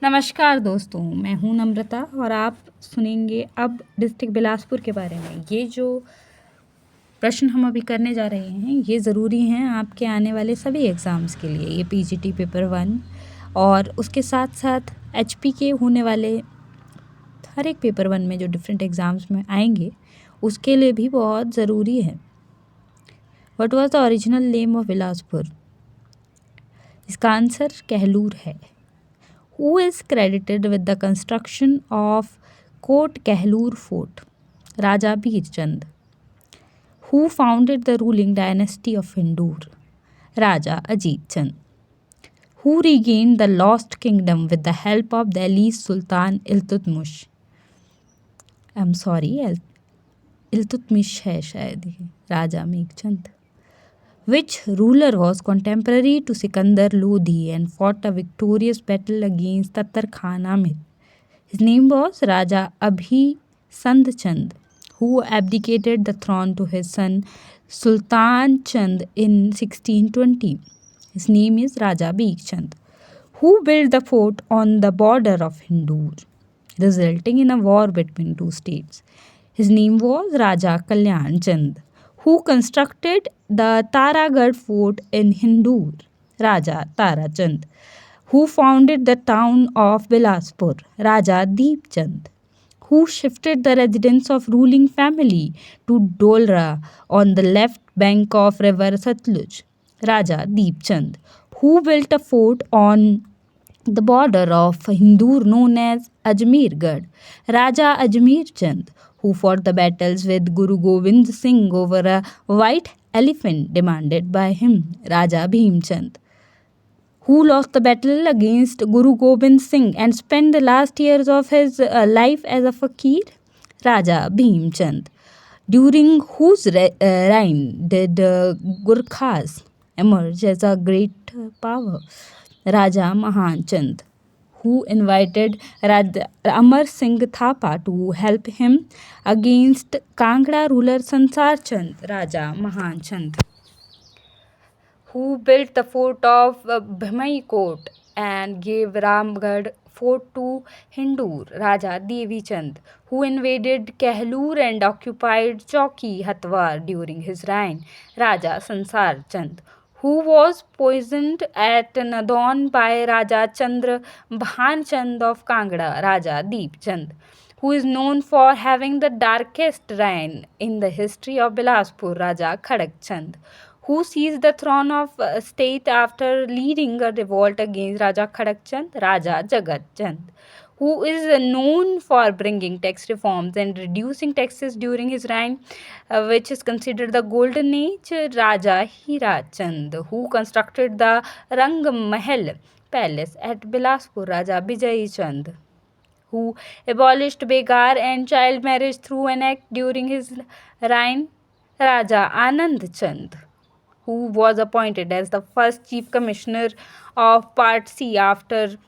नमस्कार दोस्तों, मैं हूं नम्रता और आप सुनेंगे अब डिस्ट्रिक्ट बिलासपुर के बारे में। ये जो प्रश्न हम अभी करने जा रहे हैं ये ज़रूरी हैं आपके आने वाले सभी एग्ज़ाम्स के लिए। ये पीजीटी पेपर 1 और उसके साथ साथ एचपी के होने वाले हर एक पेपर 1 में जो डिफरेंट एग्ज़ाम्स में आएंगे उसके लिए भी बहुत ज़रूरी है। What was the original name of Bilaspur? इसका आंसर कहलूर है। Who is credited with the construction of Kot Kehlur Fort? Raja Bir Chand. Who founded the ruling dynasty of Hindur? Raja Ajit Chand. Who regained the lost kingdom with the help of Delhi's Sultan Iltutmish? I'm sorry, Iltutmish है शायद ये, Raja Meghchand. Which ruler was contemporary to Sikandar Lodhi and fought a victorious battle against Tatar Khan Amir? His name was Raja Abhisand Chand, who abdicated the throne to his son Sultan Chand in 1620. His name is Raja Beg Chand. Who built the fort on the border of Hindur, resulting in a war between two states? His name was Raja Kalyan Chand. Who constructed the Taragarh fort in Hindur? Raja Tara Chand. Who founded the town of Bilaspur? Raja Deep Chand. Who shifted the residence of ruling family to Dolra on the left bank of river Satluj? Raja Deep Chand. Who built a fort on the border of Hindur known as Ajmergarh? Raja Ajmer Chand. Who fought the battles with Guru Gobind Singh over a white elephant demanded by him? Raja Bhim Chand. Who lost the battle against Guru Gobind Singh and spent the last years of his life as a fakir? Raja Bhim Chand. During whose reign did Gurkhas emerge as a great power? Raja Mahan Chand. Who invited Raja Amar Singh Thapa to help him against Kangra ruler Sansar Chand? Raja Mahan Chand. Who built the fort of Bhimai Kot and gave Ramgarh fort to Hindur? Raja Devi Chand. Who invaded Kehlur and occupied Chauki Hatwar during his reign? Raja Sansar Chand. Who was poisoned at Nadon by Raja Chandra Bhan Chand of Kangra? Raja Deep Chand. Who is known for having the darkest reign in the history of Bilaspur? Raja Khadak Chand. Who seized the throne of state after leading a revolt against Raja Khadak Chand? Raja Jagat Chand. Who is known for bringing tax reforms and reducing taxes during his reign, which is considered the golden age? Raja Hira Chand. Who constructed the Rang Mahal palace at Bilaspur? Raja Bijay Chand. Who abolished begar and child marriage through an act during his reign? Raja Anand Chand. Who was appointed as the first chief commissioner of Part C after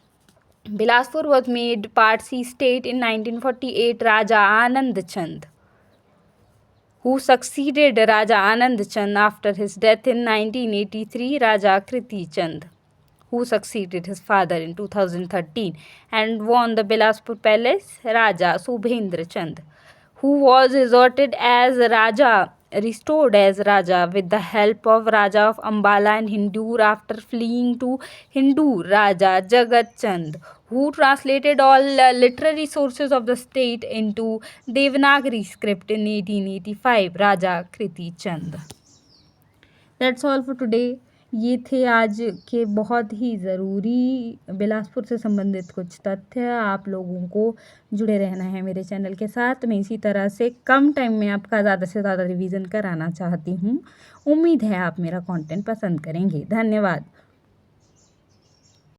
Bilaspur was made Part C state in 1948? Raja Anand Chand. Who succeeded Raja Anand Chand after his death in 1983? Raja Kriti Chand. Who succeeded his father in 2013 and won the Bilaspur Palace? Raja Subhendra Chand. Who was restored as Raja with the help of Raja of Ambala and Hindur after fleeing to Hindur? Raja Jagat Chand. Who translated all literary sources of the state into Devanagari script in 1885? Raja Kriti Chand. That's all for today. ये थे आज के बहुत ही ज़रूरी बिलासपुर से संबंधित कुछ तथ्य। आप लोगों को जुड़े रहना है मेरे चैनल के साथ। मैं इसी तरह से कम टाइम में आपका ज़्यादा से ज़्यादा रिवीजन कराना चाहती हूँ। उम्मीद है आप मेरा कंटेंट पसंद करेंगे। धन्यवाद।